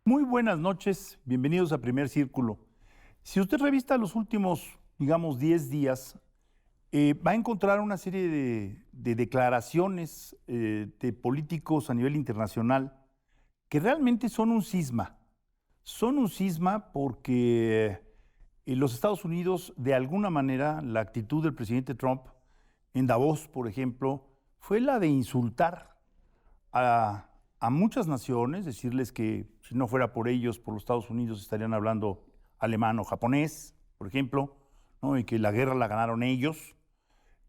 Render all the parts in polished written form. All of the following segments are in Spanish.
Muy buenas noches, bienvenidos a Primer Círculo. Si usted revista los últimos, digamos, 10 días, va a encontrar una serie de declaraciones de políticos a nivel internacional que realmente son un cisma. Son un cisma porque los Estados Unidos, de alguna manera, la actitud del presidente Trump en Davos, por ejemplo, fue la de insultar a muchas naciones, decirles que si no fuera por ellos, por los Estados Unidos, estarían hablando alemán o japonés, por ejemplo, ¿no? Y que la guerra la ganaron ellos,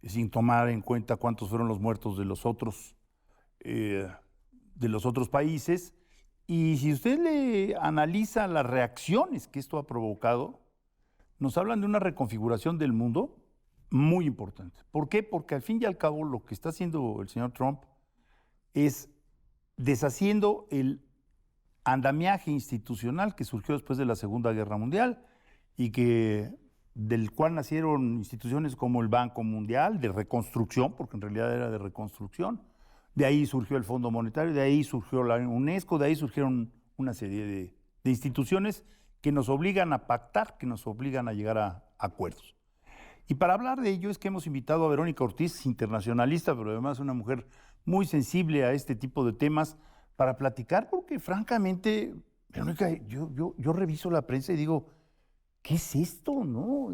sin tomar en cuenta cuántos fueron los muertos de los otros países. Y si usted le analiza las reacciones que esto ha provocado, nos hablan de una reconfiguración del mundo muy importante. ¿Por qué? Porque al fin y al cabo lo que está haciendo el señor Trump es deshaciendo el andamiaje institucional que surgió después de la Segunda Guerra Mundial y del cual nacieron instituciones como el Banco Mundial, de reconstrucción, porque en realidad era de reconstrucción. De ahí surgió el Fondo Monetario, de ahí surgió la UNESCO, de ahí surgieron una serie de instituciones que nos obligan a pactar, que nos obligan a llegar a acuerdos. Y para hablar de ello es que hemos invitado a Verónica Ortiz, internacionalista, pero además una mujer muy sensible a este tipo de temas, para platicar, porque francamente, Verónica, yo reviso la prensa y digo, ¿qué es esto, no?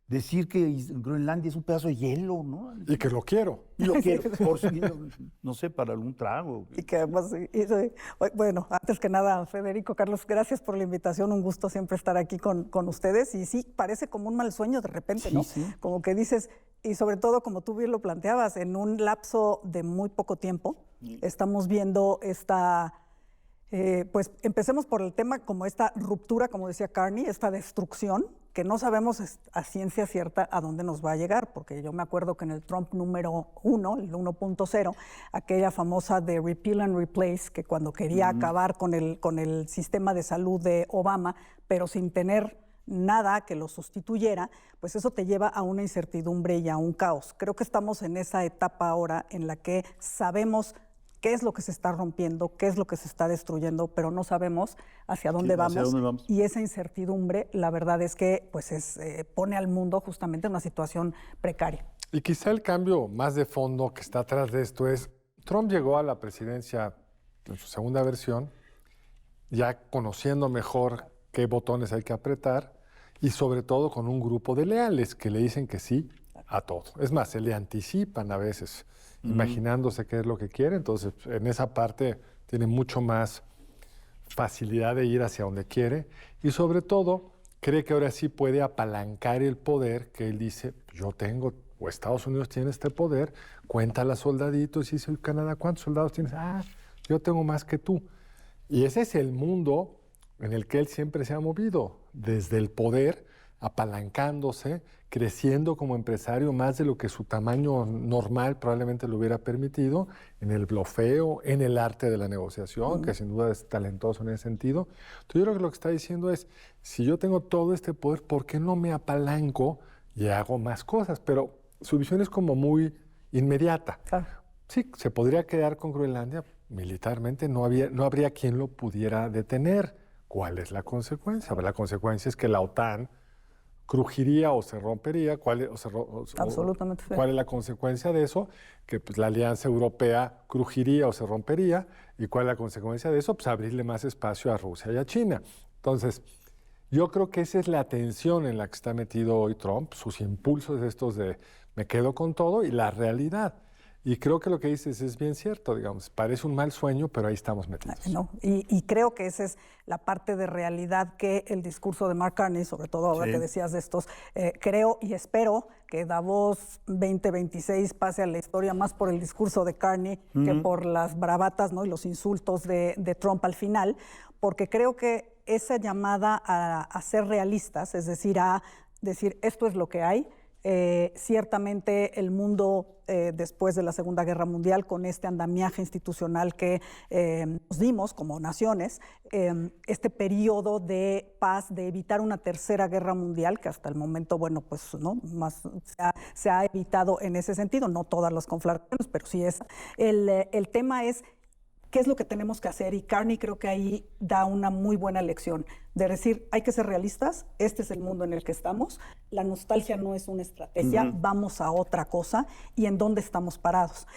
Decir que Groenlandia es un pedazo de hielo, ¿no? Y que lo quiero. Y lo quiero, por si, no sé, para algún trago. Y que además, bueno, antes que nada, Federico, Carlos, gracias por la invitación, un gusto siempre estar aquí con ustedes. Y sí, parece como un mal sueño de repente, Sí, ¿no? sí. Como que dices, y sobre todo, como tú bien lo planteabas, en un lapso de muy poco tiempo, estamos viendo pues empecemos por el tema como esta ruptura, como decía Carney, esta destrucción, que no sabemos a ciencia cierta a dónde nos va a llegar, porque yo me acuerdo que en el Trump número 1, el 1.0, aquella famosa de repeal and replace, que cuando quería acabar con el sistema de salud de Obama, pero sin tener nada que lo sustituyera, pues eso te lleva a una incertidumbre y a un caos. Creo que estamos en esa etapa ahora en la que sabemos qué es lo que se está rompiendo, qué es lo que se está destruyendo, pero no sabemos hacia dónde vamos. Y esa incertidumbre, la verdad es que pues pone al mundo justamente en una situación precaria. Y quizá el cambio más de fondo que está atrás de esto es, Trump llegó a la presidencia en su segunda versión, ya conociendo mejor qué botones hay que apretar y sobre todo con un grupo de leales que le dicen que sí a todo. Es más, se le anticipan a veces, imaginándose qué es lo que quiere. Entonces, en esa parte tiene mucho más facilidad de ir hacia donde quiere y sobre todo cree que ahora sí puede apalancar el poder que él dice, yo tengo, o Estados Unidos tiene este poder, cuenta los soldaditos y dice, Canadá, ¿cuántos soldados tienes? Ah, yo tengo más que tú. Y ese es el mundo en el que él siempre se ha movido, desde el poder, apalancándose, creciendo como empresario más de lo que su tamaño normal probablemente le hubiera permitido, en el blofeo, en el arte de la negociación, que sin duda es talentoso en ese sentido. Entonces yo creo que lo que está diciendo es, si yo tengo todo este poder, ¿por qué no me apalanco y hago más cosas? Pero su visión es como muy inmediata. Claro. Sí, se podría quedar con Groenlandia militarmente, no habría quien lo pudiera detener. ¿Cuál es la consecuencia? La consecuencia es que la OTAN crujiría o se rompería. Absolutamente. ¿Cuál es la consecuencia de eso? Que pues, la Alianza Europea crujiría o se rompería. ¿Y cuál es la consecuencia de eso? Pues abrirle más espacio a Rusia y a China. Entonces, yo creo que esa es la tensión en la que está metido hoy Trump, sus impulsos estos de me quedo con todo y la realidad. Y creo que lo que dices es bien cierto, digamos, parece un mal sueño, pero ahí estamos metidos. No, y creo que esa es la parte de realidad que el discurso de Mark Carney, sobre todo ahora que decías de estos, creo y espero que Davos 2026 pase a la historia más por el discurso de Carney que por las bravatas, ¿no? Y los insultos de Trump al final, porque creo que esa llamada a ser realistas, es decir, a decir esto es lo que hay. Ciertamente el mundo después de la Segunda Guerra Mundial, con este andamiaje institucional que nos dimos como naciones, este periodo de paz, de evitar una tercera guerra mundial, que hasta el momento, bueno, pues no más se ha evitado en ese sentido, no todas las conflagraciones, pero sí es. El tema es ¿qué es lo que tenemos que hacer? Y Carney creo que ahí da una muy buena lección de decir, hay que ser realistas, este es el mundo en el que estamos, la nostalgia no es una estrategia, vamos a otra cosa y en dónde estamos parados.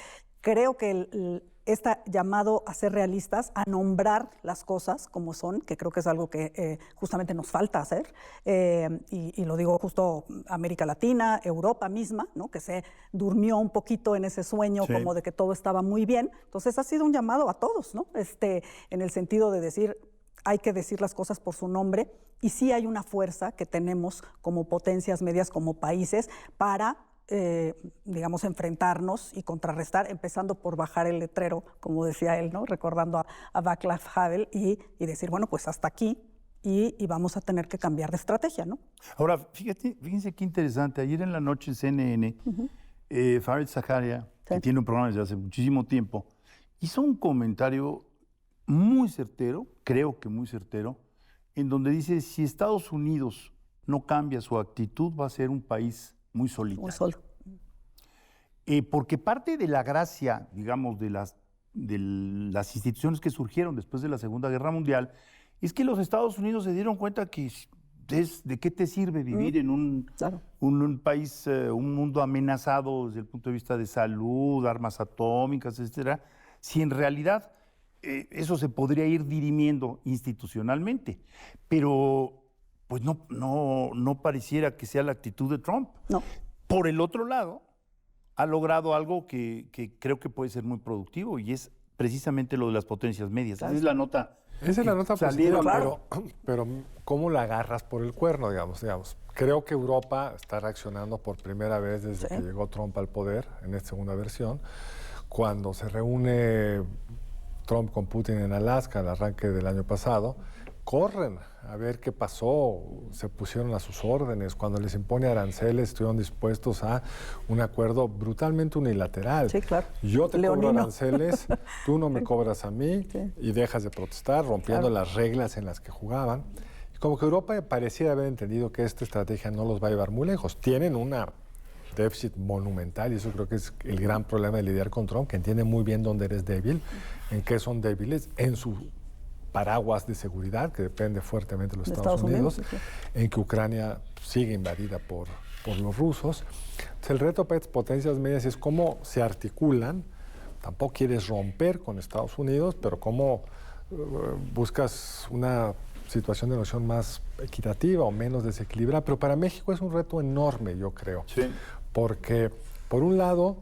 Creo que este llamado a ser realistas, a nombrar las cosas como son, que creo que es algo que justamente nos falta hacer, y lo digo justo América Latina, Europa misma, ¿no? Que se durmió un poquito en ese sueño como de que todo estaba muy bien. Entonces ha sido un llamado a todos, ¿no? En el sentido de decir, hay que decir las cosas por su nombre, y sí hay una fuerza que tenemos como potencias medias, como países, para digamos, enfrentarnos y contrarrestar, empezando por bajar el letrero, como decía él, ¿no? Recordando a Václav Havel y decir, bueno, pues hasta aquí y vamos a tener que cambiar de estrategia, ¿no? Ahora, fíjense qué interesante. Ayer en la noche en CNN, Fareed Zakaria, que tiene un programa desde hace muchísimo tiempo, hizo un comentario muy certero, creo que muy certero, en donde dice, si Estados Unidos no cambia su actitud, va a ser un país muy solitario. Muy solo. Porque parte de la gracia, digamos, de las instituciones que surgieron después de la Segunda Guerra Mundial, es que los Estados Unidos se dieron cuenta que de qué te sirve vivir en un país, un mundo amenazado desde el punto de vista de salud, armas atómicas, etcétera, si en realidad eso se podría ir dirimiendo institucionalmente. Pero pues no pareciera que sea la actitud de Trump. No. Por el otro lado, ha logrado algo que creo que puede ser muy productivo, y es precisamente lo de las potencias medias. Esa es la nota. Esa es la nota salieron, positiva, pero ¿cómo la agarras por el cuerno, digamos? Creo que Europa está reaccionando por primera vez desde que llegó Trump al poder, en esta segunda versión, cuando se reúne Trump con Putin en Alaska al arranque del año pasado. Corren a ver qué pasó, se pusieron a sus órdenes. Cuando les impone aranceles, estuvieron dispuestos a un acuerdo brutalmente unilateral. Sí, claro. Yo te cobro aranceles, tú no me cobras a mí, y dejas de protestar, rompiendo las reglas en las que jugaban. Y como que Europa pareciera haber entendido que esta estrategia no los va a llevar muy lejos. Tienen una déficit monumental, y eso creo que es el gran problema de lidiar con Trump, que entiende muy bien dónde eres débil, en qué son débiles, en su paraguas de seguridad, que depende fuertemente de los Estados Unidos, en que Ucrania sigue invadida por los rusos. Entonces, el reto para estas potencias medias es cómo se articulan. Tampoco quieres romper con Estados Unidos, pero cómo buscas una situación de negociación más equitativa o menos desequilibrada. Pero para México es un reto enorme, yo creo. Sí. Porque, por un lado,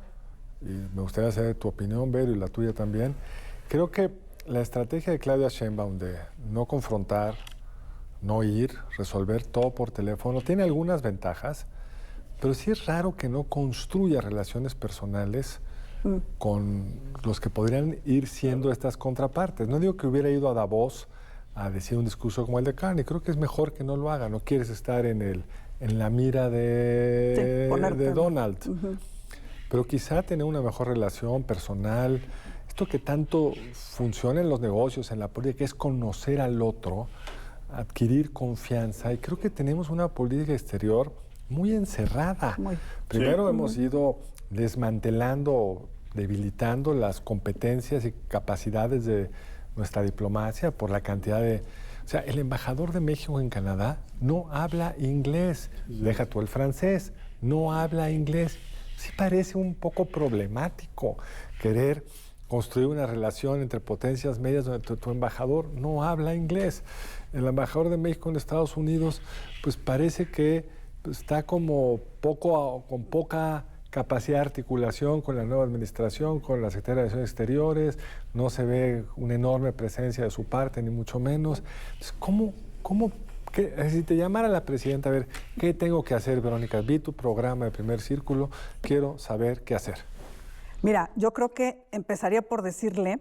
y me gustaría saber tu opinión, Vero, y la tuya también, creo que la estrategia de Claudia Sheinbaum de no confrontar, no ir, resolver todo por teléfono, tiene algunas ventajas, pero sí es raro que no construya relaciones personales con los que podrían ir siendo estas contrapartes. No digo que hubiera ido a Davos a decir un discurso como el de Carney, creo que es mejor que no lo haga. No quieres estar en la mira de Donald. Pero quizá tener una mejor relación personal, esto que tanto funciona en los negocios, en la política, que es conocer al otro, adquirir confianza. Y creo que tenemos una política exterior muy encerrada. Primero hemos ido desmantelando, debilitando las competencias y capacidades de nuestra diplomacia por la cantidad de... O sea, el embajador de México en Canadá no habla inglés. Deja tú el francés, no habla inglés. Sí parece un poco problemático querer construir una relación entre potencias medias donde tu embajador no habla inglés. El embajador de México en Estados Unidos, pues parece que está como con poca capacidad de articulación con la nueva administración, con la Secretaría de Relaciones Exteriores, no se ve una enorme presencia de su parte, ni mucho menos. Entonces, si te llamara la presidenta, a ver, ¿qué tengo que hacer, Verónica? Vi tu programa de Primer Círculo, quiero saber qué hacer. Mira, yo creo que empezaría por decirle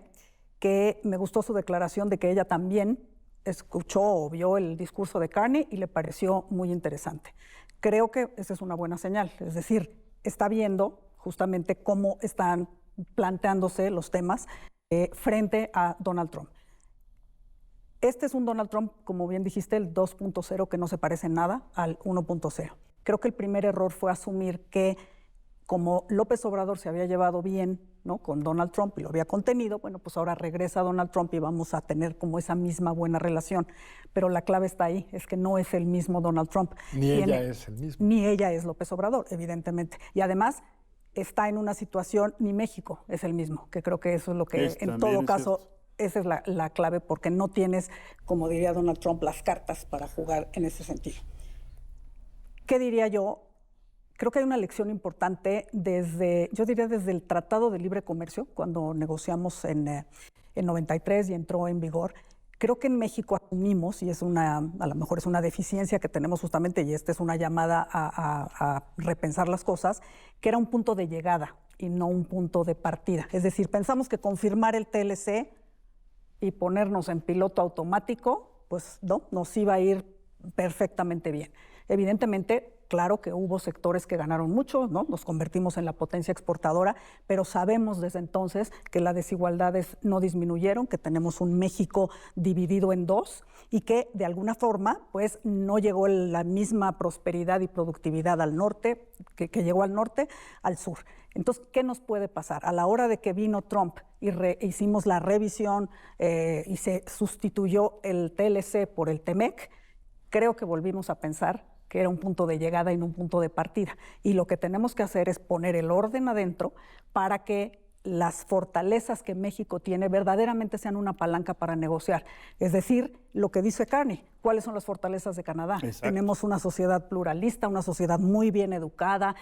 que me gustó su declaración de que ella también escuchó o vio el discurso de Carney y le pareció muy interesante. Creo que esa es una buena señal, es decir, está viendo justamente cómo están planteándose los temas frente a Donald Trump. Este es un Donald Trump, como bien dijiste, el 2.0, que no se parece en nada al 1.0. Creo que el primer error fue asumir que como López Obrador se había llevado bien ¿no? Con Donald Trump y lo había contenido, bueno, pues ahora regresa Donald Trump y vamos a tener como esa misma buena relación. Pero la clave está ahí, es que no es el mismo Donald Trump. Ni ella es el mismo. Ni ella es López Obrador, evidentemente. Y además está en una situación, ni México es el mismo, que creo que eso es lo que en todo caso, esa es la clave, porque no tienes, como diría Donald Trump, las cartas para jugar en ese sentido. ¿Qué diría yo? Creo que hay una lección importante yo diría desde el Tratado de Libre Comercio, cuando negociamos en 93 y entró en vigor. Creo que en México asumimos, y a lo mejor es una deficiencia que tenemos justamente, y esta es una llamada a repensar las cosas, que era un punto de llegada y no un punto de partida. Es decir, pensamos que con firmar el TLC y ponernos en piloto automático, pues no, nos iba a ir perfectamente bien. Evidentemente, claro que hubo sectores que ganaron mucho, ¿no? Nos convertimos en la potencia exportadora, pero sabemos desde entonces que las desigualdades no disminuyeron, que tenemos un México dividido en dos y que de alguna forma pues no llegó la misma prosperidad y productividad al norte, que llegó al norte, al sur. Entonces, ¿qué nos puede pasar? A la hora de que vino Trump y hicimos la revisión y se sustituyó el TLC por el TEMEC, creo que volvimos a pensar que era un punto de llegada y no un punto de partida. Y lo que tenemos que hacer es poner el orden adentro para que las fortalezas que México tiene verdaderamente sean una palanca para negociar. Es decir, lo que dice Carney, ¿cuáles son las fortalezas de Canadá? Exacto. Tenemos una sociedad pluralista, una sociedad muy bien educada,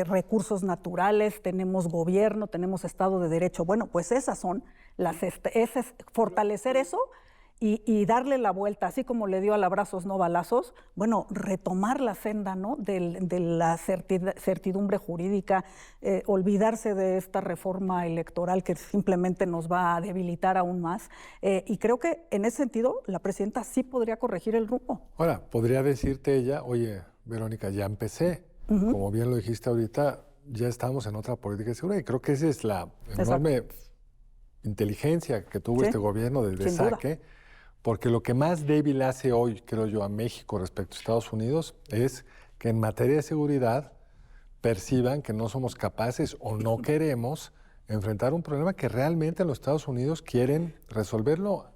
recursos naturales, tenemos gobierno, tenemos Estado de Derecho. Bueno, pues esas son fortalecer eso y darle la vuelta, así como le dio al abrazos no balazos, bueno, retomar la senda, ¿no? de la certidumbre jurídica, olvidarse de esta reforma electoral que simplemente nos va a debilitar aún más. Y creo que en ese sentido la presidenta sí podría corregir el rumbo. Ahora, podría decirte ella, oye, Verónica, ya empecé. Como bien lo dijiste ahorita, ya estamos en otra política de seguridad. Y creo que esa es la enorme inteligencia que tuvo este gobierno de saque. Porque lo que más débil hace hoy, creo yo, a México respecto a Estados Unidos es que en materia de seguridad perciban que no somos capaces o no queremos enfrentar un problema que realmente los Estados Unidos quieren resolverlo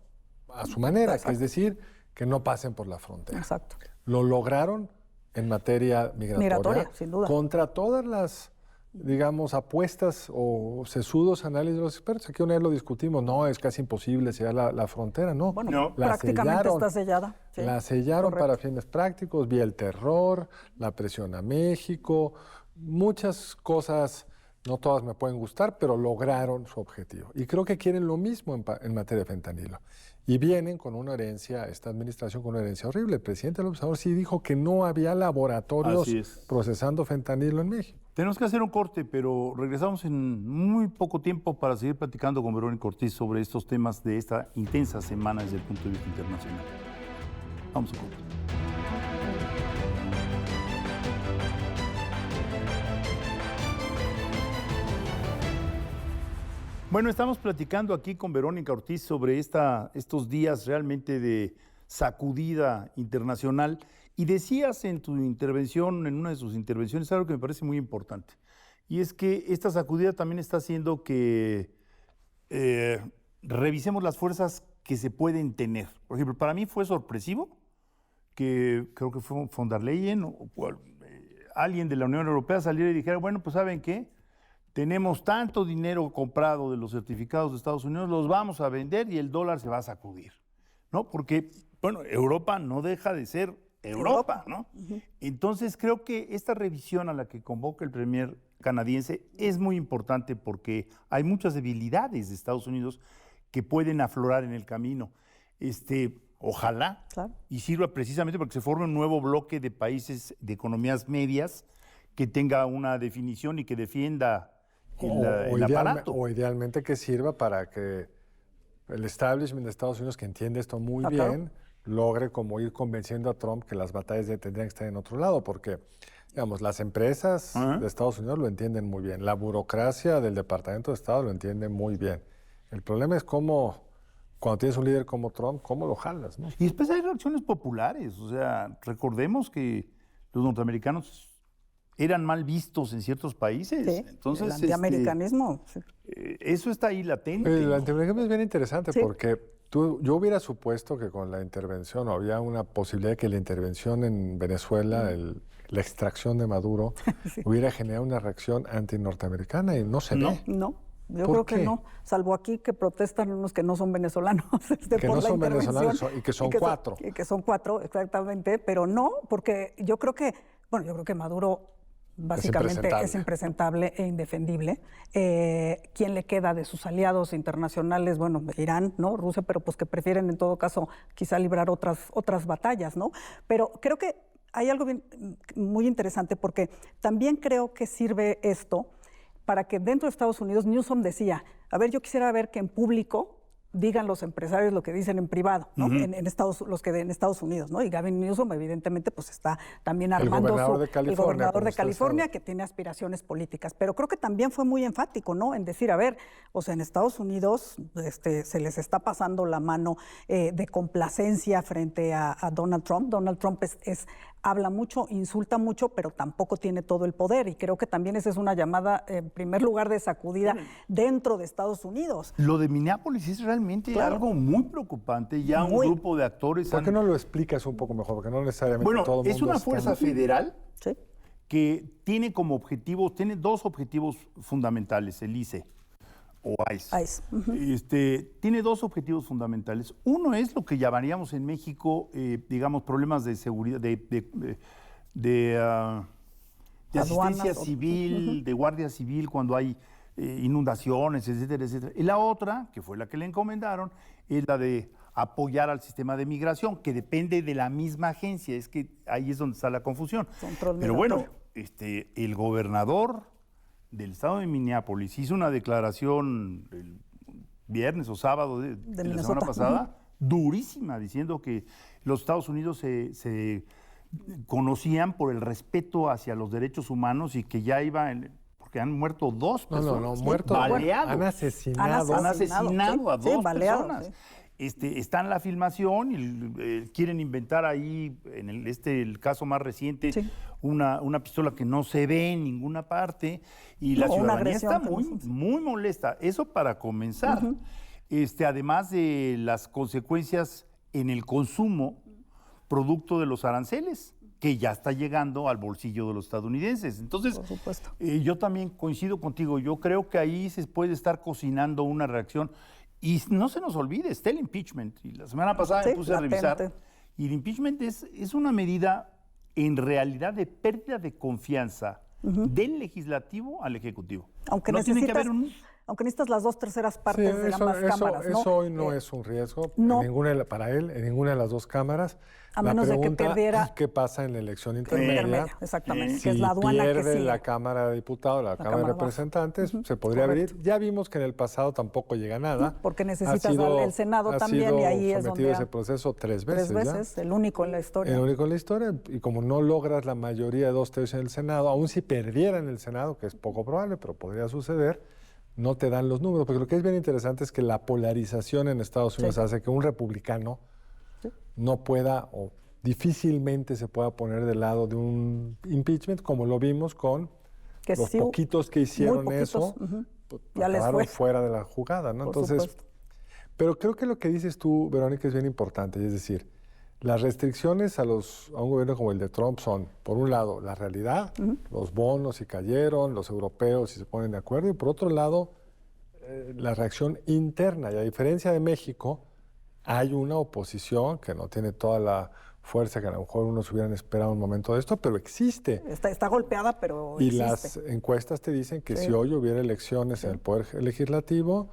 a su manera, es decir, que no pasen por la frontera. Exacto. Lo lograron en materia migratoria sin duda. Contra todas las, digamos, apuestas o sesudos análisis de los expertos. Aquí una vez lo discutimos, no, es casi imposible sellar la frontera, no. Bueno, No. prácticamente está sellada. Sí, la sellaron correcto. para fines prácticos, vía el terror, la presión a México, muchas cosas, no todas me pueden gustar, pero lograron su objetivo. Y creo que quieren lo mismo en materia de fentanilo. Y vienen con una herencia, esta administración con una herencia horrible. El presidente López Obrador sí dijo que no había laboratorios procesando fentanilo en México. Tenemos que hacer un corte, pero regresamos en muy poco tiempo para seguir platicando con Verónica Ortiz sobre estos temas de esta intensa semana desde el punto de vista internacional. Vamos a corte. Bueno, estamos platicando aquí con Verónica Ortiz sobre estos días realmente de sacudida internacional. Y decías en tu intervención, en una de sus intervenciones, algo que me parece muy importante. Y es que esta sacudida también está haciendo que revisemos las fuerzas que se pueden tener. Por ejemplo, para mí fue sorpresivo que creo que fue von der Leyen o alguien de la Unión Europea saliera y dijera, bueno, pues ¿saben qué? Tenemos tanto dinero comprado de los certificados de Estados Unidos, los vamos a vender y el dólar se va a sacudir, ¿no? Porque, bueno, Europa no deja de ser Europa, ¿no? Entonces creo que esta revisión a la que convoca el premier canadiense es muy importante porque hay muchas debilidades de Estados Unidos que pueden aflorar en el camino. Ojalá y sirva precisamente para que se forme un nuevo bloque de países de economías medias que tenga una definición y que defienda el aparato. O idealmente que sirva para que el establishment de Estados Unidos, que entiende esto muy bien, logre como ir convenciendo a Trump que las batallas tendrían que estar en otro lado, porque, digamos, las empresas de Estados Unidos lo entienden muy bien, la burocracia del Departamento de Estado lo entiende muy bien. El problema es cómo, cuando tienes un líder como Trump, cómo lo jalas, ¿no? Y después hay reacciones populares, o sea, recordemos que los norteamericanos eran mal vistos en ciertos países. Sí, Entonces, el antiamericanismo. Sí. eso está ahí latente. El ¿no? antiamericanismo es bien interesante Sí. porque yo hubiera supuesto que con la intervención, o había una posibilidad de que la intervención en Venezuela, la extracción de Maduro, Sí. hubiera generado una reacción anti-norteamericana y no se No. ve. No, yo ¿Por creo que qué? no, salvo aquí que protestan unos que no son venezolanos Que por no la son venezolanos intervención. y que son cuatro. Y que son cuatro, exactamente, pero no, porque yo creo que Maduro básicamente es impresentable e indefendible. ¿Quién le queda de sus aliados internacionales? Bueno, Irán, ¿no? Rusia, pero pues que prefieren en todo caso quizá librar otras batallas, ¿no? Pero creo que hay algo muy interesante porque también creo que sirve esto para que dentro de Estados Unidos, Newsom decía, a ver, yo quisiera ver que en público digan los empresarios lo que dicen en privado, ¿no? En los que en Estados Unidos, ¿no? Y Gavin Newsom, evidentemente, pues está también armando el gobernador de usted California, sabe. que tiene aspiraciones políticas. Pero creo que también fue muy enfático, ¿no? En decir, a ver, o sea, en Estados Unidos se les está pasando la mano de complacencia frente a Donald Trump. Donald Trump habla mucho, insulta mucho, pero tampoco tiene todo el poder. Y creo que también esa es una llamada, en primer lugar, de sacudida dentro de Estados Unidos. Lo de Minneapolis es realmente algo muy preocupante. Ya un grupo de actores... ¿Por qué no lo explicas un poco mejor? Porque no necesariamente Bueno, todo el mundo es una está- fuerza federal Sí. que tiene como objetivo, tiene dos objetivos fundamentales, el ICE o ICE. ICE. Tiene dos objetivos fundamentales. Uno es lo que llamaríamos en México, digamos, problemas de seguridad, de asistencia Aduanas, civil, de guardia civil cuando hay inundaciones, etcétera, etcétera. Y la otra, que fue la que le encomendaron, es la de apoyar al sistema de migración, que depende de la misma agencia. Es que ahí es donde está la confusión. Control Pero bueno, migratorio. el gobernador del estado de Minneapolis hizo una declaración el viernes o sábado de la Minnesota. semana pasada, durísima, diciendo que los Estados Unidos se conocían por el respeto hacia los derechos humanos y que ya porque han muerto dos personas. No, muertos. Baleados. Han asesinado. Han asesinado a dos baleados, personas. sí. Está en la filmación y quieren inventar ahí, en el caso más reciente, Sí. una pistola que no se ve en ninguna parte y la No, una ciudadanía agresión está que no muy, se- muy molesta. Eso para comenzar. Además de las consecuencias en el consumo producto de los aranceles, que ya está llegando al bolsillo de los estadounidenses. Entonces, Por supuesto. yo también coincido contigo. Yo creo que ahí se puede estar cocinando una reacción. Y no se nos olvide, está el impeachment. Y la semana pasada me Sí, puse a latente. revisar. Y el impeachment es una medida, en realidad, de pérdida de confianza del legislativo al ejecutivo. Aunque no tiene que necesitas, haber aunque necesitas las 2/3 Sí, partes de ambas cámaras, ¿no? eso hoy no es un riesgo no. para él, en ninguna de las dos cámaras. A La menos de que pregunta perdiera- es qué pasa en la elección Intermedia, intermedia. exactamente, Si que es la aduana que pierde sigue. la Cámara de Diputados, la Cámara de Cámara baja. Representantes, se podría correcto. abrir. Ya vimos que en el pasado tampoco llega nada. Porque necesitas el Senado también, y ahí es sometido donde ese proceso tres 3 veces. veces, el único en la historia. El único en la historia, y como no logras la mayoría de 2/3 en el Senado, aun si perdiera en el Senado, que es poco probable, pero podría suceder, no te dan los números. Porque lo que es bien interesante es que la polarización en Estados Unidos Sí. hace que un republicano no pueda o difícilmente se pueda poner del lado de un impeachment, como lo vimos con Que los sí, poquitos que hicieron poquitos, eso, ujú. Ya les acabaron fue. fuera de la jugada, ¿no? Por Entonces, supuesto. pero creo que lo que dices tú, Verónica, es bien importante. Es decir, las restricciones a un gobierno como el de Trump son, por un lado, la realidad, los bonos si cayeron, los europeos si se ponen de acuerdo, y por otro lado, la reacción interna. Y a diferencia de México, hay una oposición que no tiene toda la fuerza que a lo mejor unos hubieran esperado un momento de esto, pero existe. Está golpeada, pero Y existe. las encuestas te dicen que Sí. si hoy hubiera elecciones en el Poder Legislativo,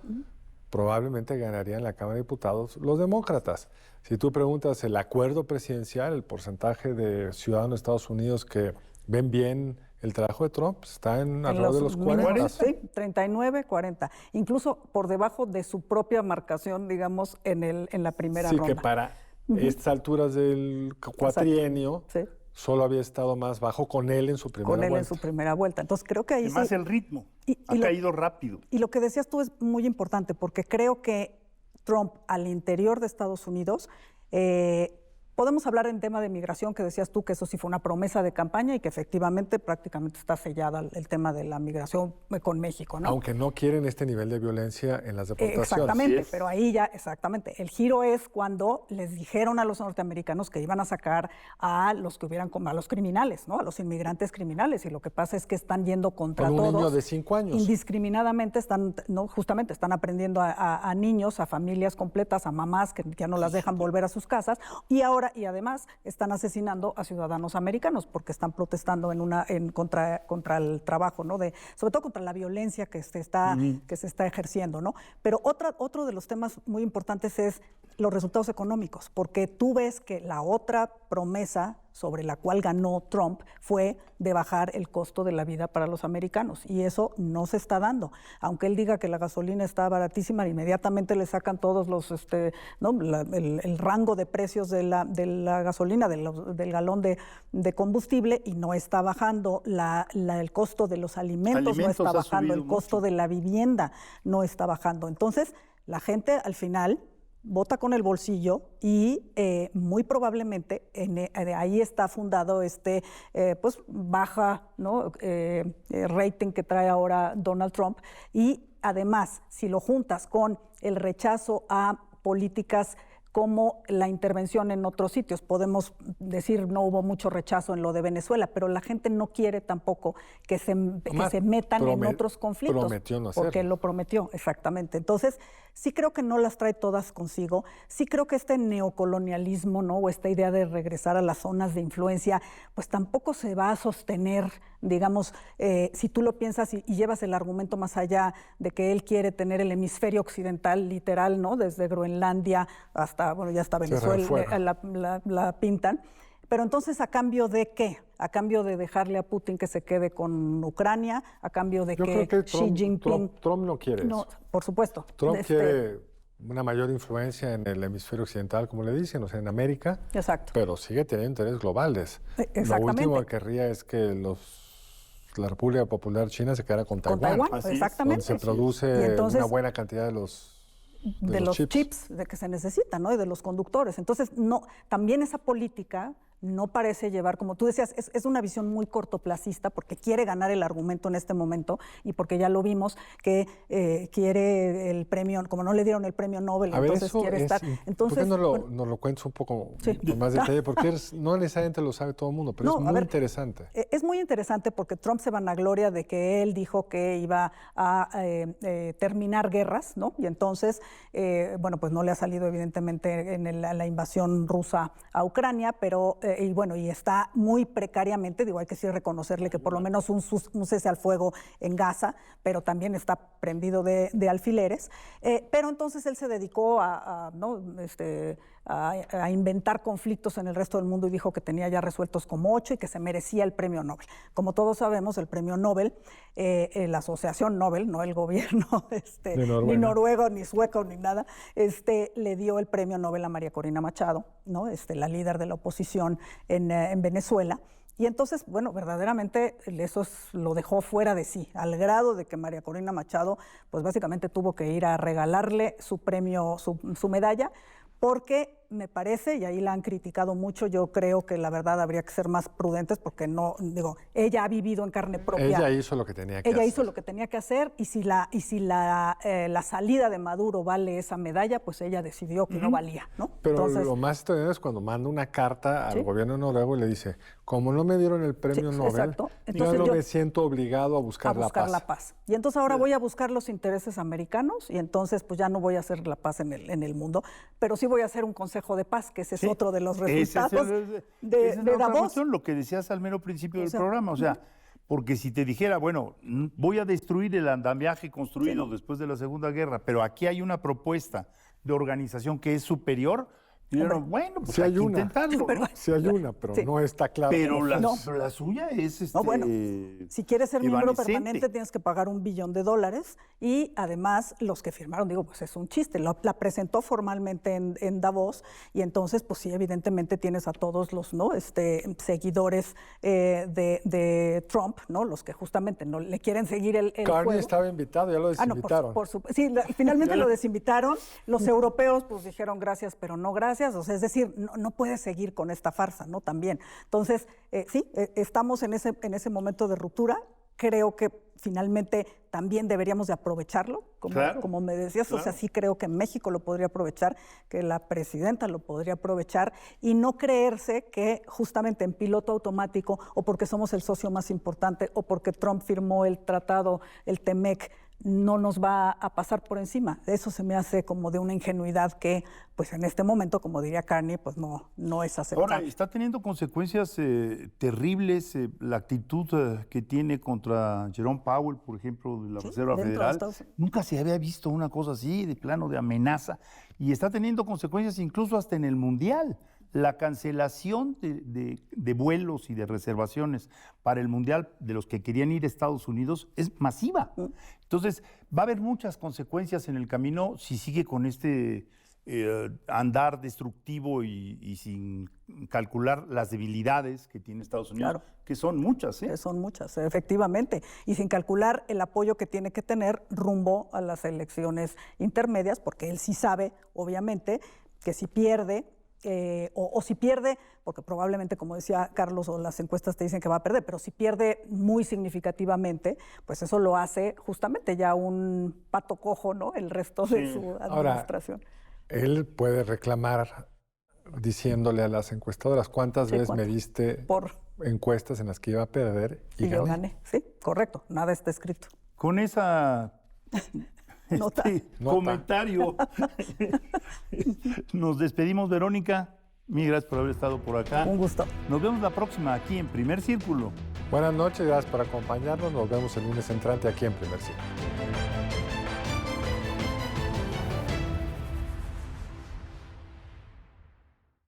probablemente ganarían en la Cámara de Diputados los demócratas. Si tú preguntas el acuerdo presidencial, el porcentaje de ciudadanos de Estados Unidos que ven bien el trabajo de Trump, pues, está en alrededor de los 40. mínimos, sí, 39, 40. Incluso por debajo de su propia marcación, digamos, en la primera Sí, ronda. que para estas alturas del cuatrienio Sí. solo había estado más bajo con él en su primera Con él en vuelta. su primera vuelta. Entonces creo que ahí Además, sí. el ritmo Y ha lo- caído rápido. Y lo que decías tú es muy importante, porque creo que Trump al interior de Estados Unidos Podemos hablar en tema de migración, que decías tú que eso sí fue una promesa de campaña y que efectivamente prácticamente está sellada el tema de la migración con México, ¿no? Aunque no quieren este nivel de violencia en las deportaciones. Exactamente, pero ahí ya, exactamente. El giro es cuando les dijeron a los norteamericanos que iban a sacar a los que hubieran, a los criminales, ¿no? A los inmigrantes criminales. Y lo que pasa es que están yendo contra Con un todos. niño de 5 años. Indiscriminadamente están, ¿no? Justamente están aprendiendo a niños, a familias completas, a mamás que ya no las dejan volver a sus casas. Y además están asesinando a ciudadanos americanos porque están protestando contra el trabajo, ¿no? Sobre todo contra la violencia que se está ejerciendo, ¿no? Pero otro de los temas muy importantes es los resultados económicos, porque tú ves que la otra promesa sobre la cual ganó Trump fue de bajar el costo de la vida para los americanos, y eso no se está dando. Aunque él diga que la gasolina está baratísima, inmediatamente le sacan todos los, ¿no? el rango de precios de la gasolina, del galón de combustible, y no está bajando el costo de los alimentos no está bajando, el costo mucho de la vivienda no está bajando. Entonces, la gente al final vota con el bolsillo y muy probablemente ahí está fundado pues baja, ¿no? Rating que trae ahora Donald Trump. Y además, si lo juntas con el rechazo a políticas como la intervención en otros sitios, podemos decir no hubo mucho rechazo en lo de Venezuela, pero la gente no quiere tampoco que se metan en otros conflictos. Prometió no hacerlo. Porque lo prometió, exactamente. Entonces, sí creo que no las trae todas consigo. Sí creo que este neocolonialismo, ¿no? O esta idea de regresar a las zonas de influencia, pues tampoco se va a sostener, digamos, si tú lo piensas y llevas el argumento más allá de que él quiere tener el hemisferio occidental literal, ¿no? Desde Groenlandia hasta, bueno, ya hasta Venezuela, la pintan. Pero entonces, ¿a cambio de qué? A cambio de dejarle a Putin que se quede con Ucrania, a cambio de que Xi Jinping... Trump no quiere no, eso. por supuesto. Trump quiere una mayor influencia en el hemisferio occidental, como le dicen, o sea, en América. Exacto. Pero sigue teniendo intereses globales. Exactamente. Lo último que querría es que la República Popular China se quedara con Taiwán. Con Taiwán, exactamente. Donde se produce entonces, una buena cantidad de los chips de que se necesitan, ¿no? Y de los conductores. Entonces, no, también esa política no parece llevar, como tú decías, es una visión muy cortoplacista porque quiere ganar el argumento en este momento y porque ya lo vimos que quiere el premio, como no le dieron el premio Nobel, entonces quiere estar. Entonces, ¿por qué nos lo cuentes un poco con más detalle? Porque no necesariamente lo sabe todo el mundo, pero es muy interesante. Es muy interesante porque Trump se vanagloria de que él dijo que iba a terminar guerras, ¿no? Y entonces, bueno, pues no le ha salido evidentemente en la invasión rusa a Ucrania, pero y está muy precariamente, digo, hay que sí reconocerle que por lo menos un cese al fuego en Gaza, pero también está prendido de alfileres. Pero entonces él se dedicó a inventar conflictos en el resto del mundo y dijo que tenía ya resueltos como 8 y que se merecía el premio Nobel. Como todos sabemos, el premio Nobel, la asociación Nobel, no el gobierno ni noruego, ni sueco, ni nada, le dio el premio Nobel a María Corina Machado, ¿no? La líder de la oposición en Venezuela. Y entonces, bueno, verdaderamente eso lo dejó fuera de sí, al grado de que María Corina Machado, pues básicamente tuvo que ir a regalarle su premio, su medalla, porque me parece, y ahí la han criticado mucho, yo creo que la verdad habría que ser más prudentes porque no, digo, ella ha vivido en carne propia. Ella hizo lo que tenía que hacer. Ella hizo lo que tenía que hacer y si la salida de Maduro vale esa medalla, pues ella decidió que no valía, ¿no? Pero entonces, lo más extraordinario es cuando manda una carta al gobierno noruego y le dice, como no me dieron el premio Nobel, entonces yo no me siento obligado a buscar la paz. Y entonces ahora voy a buscar los intereses americanos y entonces pues ya no voy a hacer la paz en el mundo, pero sí voy a hacer un consejo de paz, que ese es otro de los resultados de Davos. Lo que decías al mero principio del programa, o sea, porque si te dijera, bueno, voy a destruir el andamiaje construido después de la Segunda Guerra, pero aquí hay una propuesta de organización que es superior, y dijeron, bueno, pues sí hay una, intentarlo. Sí hay una, pero no está claro. Pero la suya es bueno, si quieres ser miembro permanente tienes que pagar $1 billón y además los que firmaron, digo, pues es un chiste, la presentó formalmente en Davos y entonces pues sí, evidentemente tienes a todos los seguidores de Trump, ¿no? Los que justamente no le quieren seguir el Carney juego. estaba invitado, ya lo desinvitaron. Sí, finalmente lo desinvitaron, los europeos pues dijeron gracias, pero no gracias. decías, o sea, es decir, no puedes seguir con esta farsa, ¿no? También. Entonces, sí, estamos en ese momento de ruptura. Creo que finalmente también deberíamos de aprovecharlo, como me decías, claro. O sea, sí creo que México lo podría aprovechar, que la presidenta lo podría aprovechar y no creerse que justamente en piloto automático o porque somos el socio más importante o porque Trump firmó el tratado, el TEMEC, no nos va a pasar por encima. Eso se me hace como de una ingenuidad que, pues en este momento, como diría Carney, pues no es aceptable. Ahora, está teniendo consecuencias terribles la actitud que tiene contra Jerome Powell, por ejemplo, de la Reserva Federal. Nunca se había visto una cosa así, de plano de amenaza, y está teniendo consecuencias incluso hasta en el Mundial. La cancelación de vuelos y de reservaciones para el Mundial de los que querían ir a Estados Unidos es masiva. Entonces, va a haber muchas consecuencias en el camino si sigue con este andar destructivo y sin calcular las debilidades que tiene Estados Unidos, claro. Que son muchas. Son muchas, efectivamente. Y sin calcular el apoyo que tiene que tener rumbo a las elecciones intermedias, porque él sí sabe, obviamente, que si pierde... o si pierde, porque probablemente, como decía Carlos, o las encuestas te dicen que va a perder, pero si pierde muy significativamente, pues eso lo hace justamente ya un pato cojo, ¿no? El resto de su administración. Ahora, él puede reclamar diciéndole a las encuestadoras cuántas veces me diste por encuestas en las que iba a perder y gané. Yo gané. Sí, correcto, nada está escrito. Con esa... Nota. Comentario. Nos despedimos, Verónica. Mil gracias por haber estado por acá. Un gusto. Nos vemos la próxima aquí en Primer Círculo. Buenas noches, gracias por acompañarnos. Nos vemos el lunes entrante aquí en Primer Círculo.